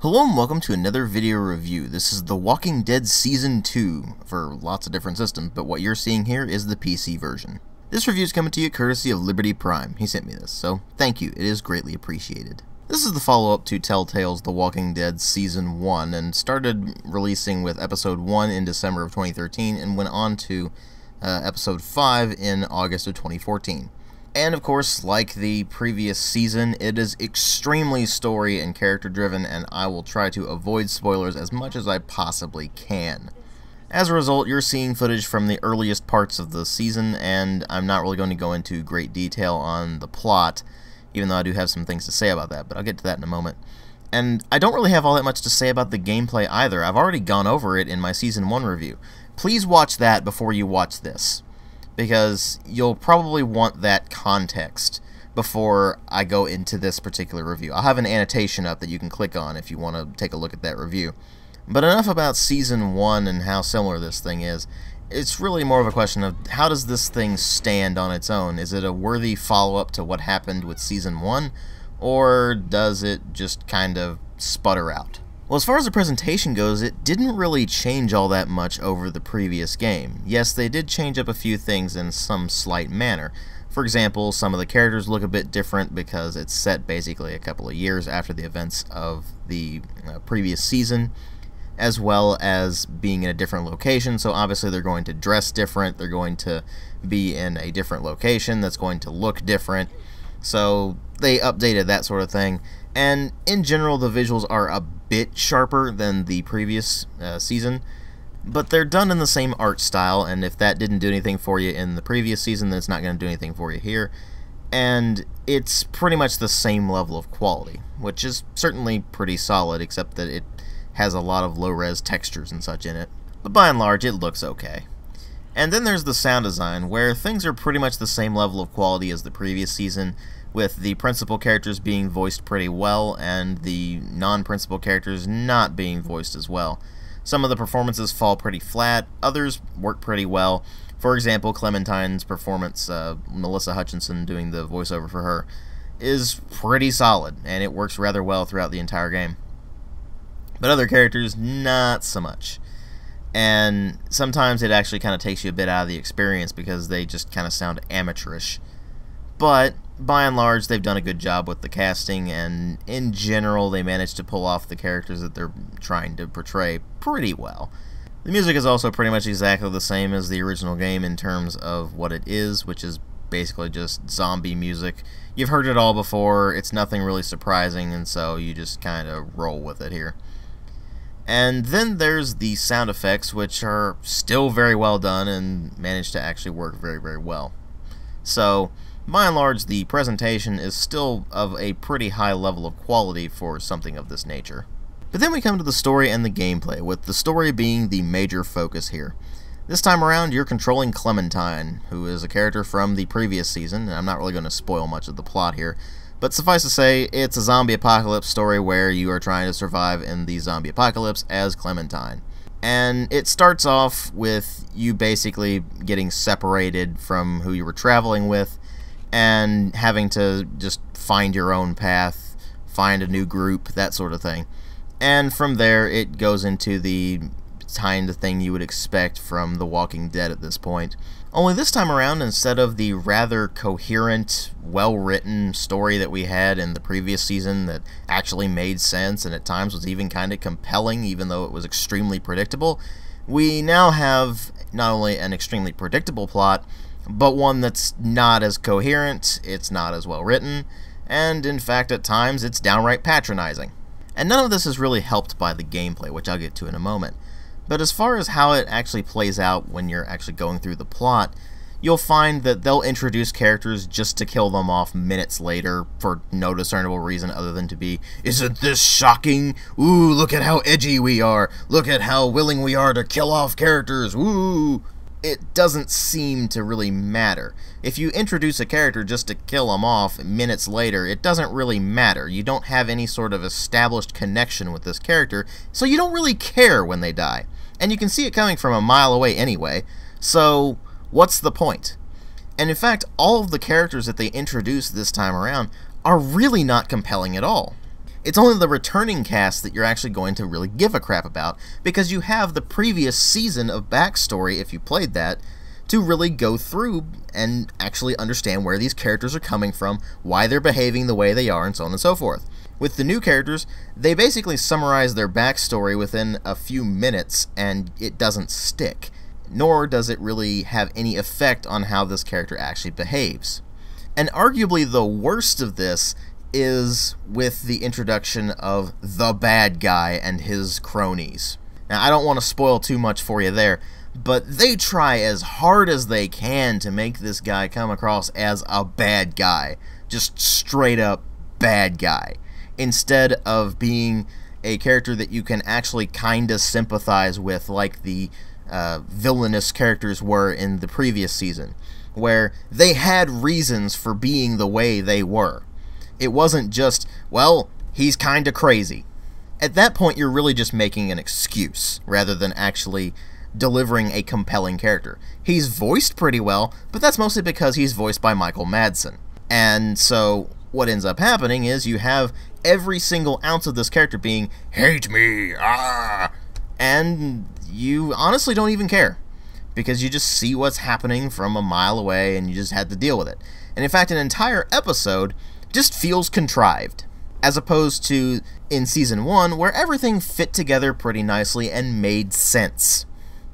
Hello and welcome to another video review. This is The Walking Dead Season 2 for lots of different systems, but what you're seeing here is the PC version. This review is coming to you courtesy of Liberty Prime. He sent me this, so thank you. It is greatly appreciated. This is the follow-up to Telltale's The Walking Dead Season 1 and started releasing with Episode 1 in December of 2013 and went on to Episode 5 in August of 2014. And of course, like the previous season, it is extremely story and character driven, and I will try to avoid spoilers as much as I possibly can. As a result, you're seeing footage from the earliest parts of the season, and I'm not really going to go into great detail on the plot, even though I do have some things to say about that, but I'll get to that in a moment. And I don't really have all that much to say about the gameplay either. I've already gone over it in my Season 1 review. Please watch that before you watch this, because you'll probably want that context before I go into this particular review. I'll have an annotation up that you can click on if you want to take a look at that review. But enough about Season 1 and how similar this thing is. It's really more of a question of how does this thing stand on its own? Is it a worthy follow-up to what happened with Season 1, or does it just kind of sputter out? Well, as far as the presentation goes, it didn't really change all that much over the previous game. Yes, they did change up a few things in some slight manner. For example, some of the characters look a bit different because it's set basically a couple of years after the events of the previous season, as well as being in a different location, so obviously they're going to dress different, they're going to be in a different location that's going to look different, so they updated that sort of thing. And in general, the visuals are a bit sharper than the previous season, but they're done in the same art style, and if that didn't do anything for you in the previous season, then it's not going to do anything for you here. And it's pretty much the same level of quality, which is certainly pretty solid, except that it has a lot of low-res textures and such in it. But by and large, it looks okay. And then there's the sound design, where things are pretty much the same level of quality as the previous season, with the principal characters being voiced pretty well, and the non-principal characters not being voiced as well. Some of the performances fall pretty flat, others work pretty well. For example, Clementine's performance, Melissa Hutchinson doing the voiceover for her, is pretty solid, and it works rather well throughout the entire game. But other characters, not so much. And sometimes it actually kind of takes you a bit out of the experience because they just kind of sound amateurish. But by and large, they've done a good job with the casting, and in general, they managed to pull off the characters that they're trying to portray pretty well. The music is also pretty much exactly the same as the original game in terms of what it is, which is basically just zombie music. You've heard it all before, it's nothing really surprising, and so you just kind of roll with it here. And then there's the sound effects, which are still very well done and manage to actually work very, very well. So, by and large, the presentation is still of a pretty high level of quality for something of this nature. But then we come to the story and the gameplay, with the story being the major focus here. This time around, you're controlling Clementine, who is a character from the previous season, and I'm not really going to spoil much of the plot here. But suffice to say, it's a zombie apocalypse story where you are trying to survive in the zombie apocalypse as Clementine. And it starts off with you basically getting separated from who you were traveling with and having to just find your own path, find a new group, that sort of thing. And from there, it goes into the kind of thing you would expect from The Walking Dead at this point. Only this time around, instead of the rather coherent, well-written story that we had in the previous season that actually made sense and at times was even kind of compelling, even though it was extremely predictable, we now have not only an extremely predictable plot, but one that's not as coherent, it's not as well-written, and in fact at times it's downright patronizing. And none of this is really helped by the gameplay, which I'll get to in a moment. But as far as how it actually plays out when you're actually going through the plot, you'll find that they'll introduce characters just to kill them off minutes later for no discernible reason other than to be, "Isn't this shocking? Ooh, look at how edgy we are. Look at how willing we are to kill off characters. Ooh." It doesn't seem to really matter. If you introduce a character just to kill them off minutes later, it doesn't really matter. You don't have any sort of established connection with this character, so you don't really care when they die. And you can see it coming from a mile away anyway, so what's the point? And in fact, all of the characters that they introduced this time around are really not compelling at all. It's only the returning cast that you're actually going to really give a crap about, because you have the previous season of backstory, if you played that, to really go through and actually understand where these characters are coming from, why they're behaving the way they are, and so on and so forth. With the new characters, they basically summarize their backstory within a few minutes, and it doesn't stick, nor does it really have any effect on how this character actually behaves. And arguably the worst of this is with the introduction of the bad guy and his cronies. Now, I don't want to spoil too much for you there, but they try as hard as they can to make this guy come across as a bad guy. Just straight up bad guy. Instead of being a character that you can actually kinda sympathize with, like the villainous characters were in the previous season, where they had reasons for being the way they were. It wasn't just, well, he's kinda crazy. At that point, you're really just making an excuse, rather than actually delivering a compelling character. He's voiced pretty well, but that's mostly because he's voiced by Michael Madsen. And so, what ends up happening is you have every single ounce of this character being, hate me, ah! And you honestly don't even care, because you just see what's happening from a mile away and you just had to deal with it. And in fact, an entire episode just feels contrived, as opposed to in Season 1, where everything fit together pretty nicely and made sense,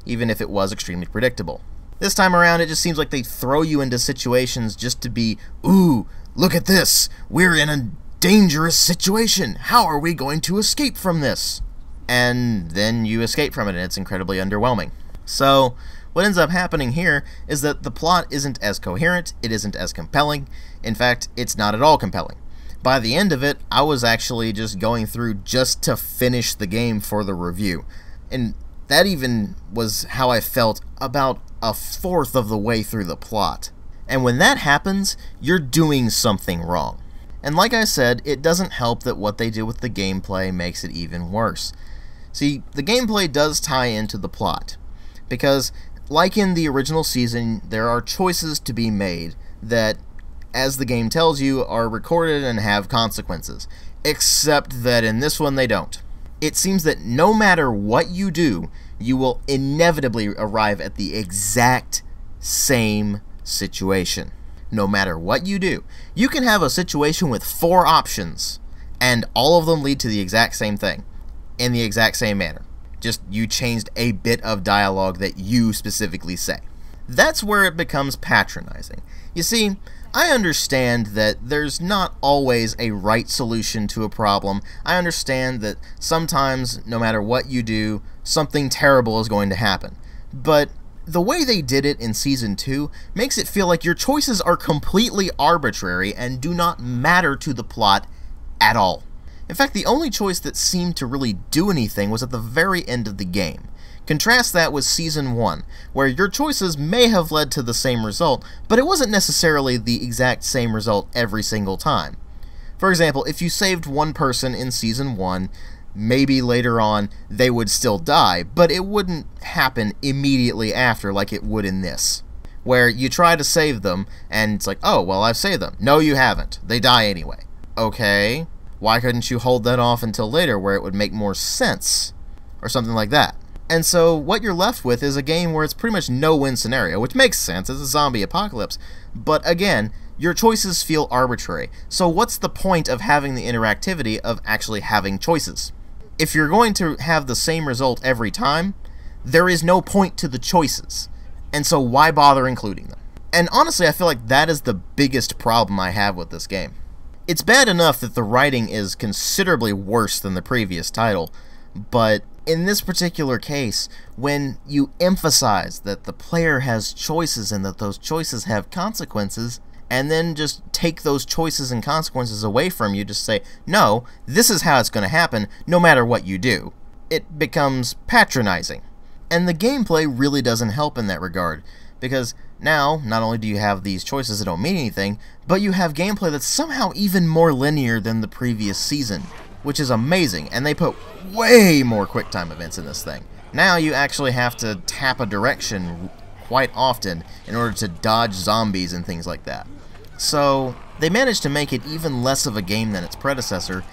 even if it was extremely predictable. This time around, it just seems like they throw you into situations just to be, ooh, look at this, we're in a dangerous situation, how are we going to escape from this? And then you escape from it, and it's incredibly underwhelming. So, what ends up happening here is that the plot isn't as coherent, it isn't as compelling. In fact, it's not at all compelling. By the end of it, I was actually just going through just to finish the game for the review. And that even was how I felt about a fourth of the way through the plot. And when that happens, you're doing something wrong. And like I said, it doesn't help that what they do with the gameplay makes it even worse. See, the gameplay does tie into the plot, because like in the original season, there are choices to be made that, as the game tells you, are recorded and have consequences, except that in this one they don't. It seems that no matter what you do, you will inevitably arrive at the exact same situation. No matter what you do. You can have a situation with 4 options, and all of them lead to the exact same thing, in the exact same manner. Just you changed a bit of dialogue that you specifically say. That's where it becomes patronizing. You see, I understand that there's not always a right solution to a problem. I understand that sometimes, no matter what you do, something terrible is going to happen. But the way they did it in Season 2 makes it feel like your choices are completely arbitrary and do not matter to the plot at all. In fact, the only choice that seemed to really do anything was at the very end of the game. Contrast that with Season 1, where your choices may have led to the same result, but it wasn't necessarily the exact same result every single time. For example, if you saved one person in Season 1, maybe later on they would still die, but it wouldn't happen immediately after like it would in this, where you try to save them, and it's like, oh, well, I've saved them. No, you haven't. They die anyway. Okay, why couldn't you hold that off until later where it would make more sense? Or something like that. And so what you're left with is a game where it's pretty much no-win scenario, which makes sense, it's a zombie apocalypse, but again, your choices feel arbitrary. So what's the point of having the interactivity of actually having choices? If you're going to have the same result every time, there is no point to the choices, and so why bother including them? And honestly, I feel like that is the biggest problem I have with this game. It's bad enough that the writing is considerably worse than the previous title, but in this particular case, when you emphasize that the player has choices and that those choices have consequences, and then just take those choices and consequences away from you, just say, no, this is how it's going to happen, no matter what you do, it becomes patronizing. And the gameplay really doesn't help in that regard, because now, not only do you have these choices that don't mean anything, but you have gameplay that's somehow even more linear than the previous season, which is amazing, and they put way more QuickTime events in this thing. Now you actually have to tap a direction quite often in order to dodge zombies and things like that. So they managed to make it even less of a game than its predecessor,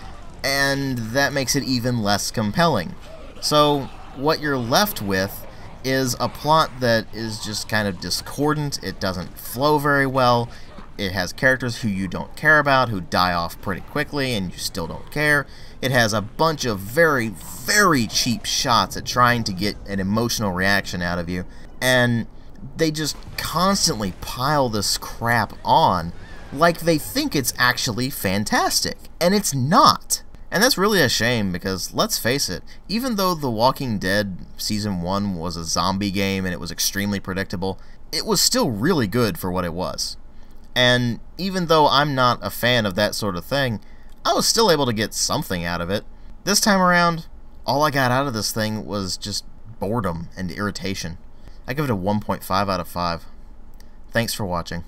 and that makes it even less compelling. So what you're left with is a plot that is just kind of discordant. It doesn't flow very well. It has characters who you don't care about, who die off pretty quickly, and you still don't care. It has a bunch of very, very cheap shots at trying to get an emotional reaction out of you, and they just constantly pile this crap on like they think it's actually fantastic, and it's not. And that's really a shame, because let's face it, even though The Walking Dead Season 1 was a zombie game and it was extremely predictable, it was still really good for what it was. And even though I'm not a fan of that sort of thing, I was still able to get something out of it. This time around, all I got out of this thing was just boredom and irritation. I give it a 1.5 out of 5. Thanks for watching.